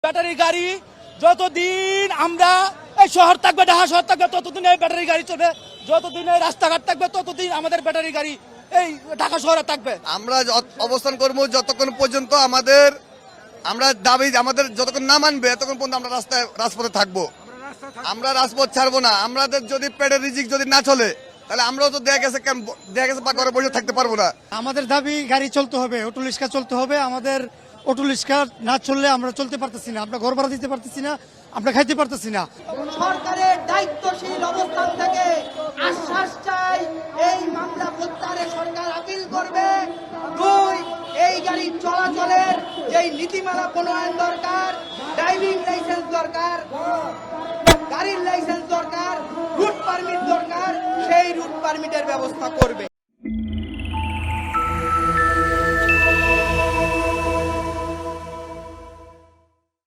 Battery গাড়ি যতদিন আমরা এই শহর থাকবে, ঢাকা শহর থাকবে, ততদিন এই ব্যাটারি গাড়ি চলবে। যতদিন এই রাস্তাঘাট থাকবে ততদিন আমাদের ব্যাটারি গাড়ি এই ঢাকা শহরে থাকবে। আমরা অবস্থান করবো যতক্ষণ পর্যন্ত আমরা দাবি আমাদের যতক্ষণ না মানবে ততক্ষণ পর্যন্ত আমরা রাজপথে থাকবো। আমরা রাজপথ ছাড়বো না। আমাদের যদি পেটের রিজিক যদি না চলে তাহলে আমরাও তো দেখা গেছে বা ঘরে বসে থাকতে পারবো না। আমাদের দাবি গাড়ি চলতে হবে, অটো রিক্সা চলতে হবে। আমাদের অটো রিক্সা না চললে আমরা চলতে পারতেছি না, আমরা ঘর ভাড়া দিতে পারতেছি না, আমরা খাইতে পারতেছি না। সরকারের দায়িত্বশীল অবস্থান থেকে আশ্বাস চাই, এই মামলা প্রত্যাহারে সরকার আপিল করবে। 2, এই গাড়ি চলাচলের যেই নীতিমালা প্রণয়ন দরকার, ড্রাইভিং লাইসেন্স দরকার, গাড়ির লাইসেন্স দরকার, রুট পারমিট দরকার, সেই রুট পারমিটের ব্যবস্থা করবে।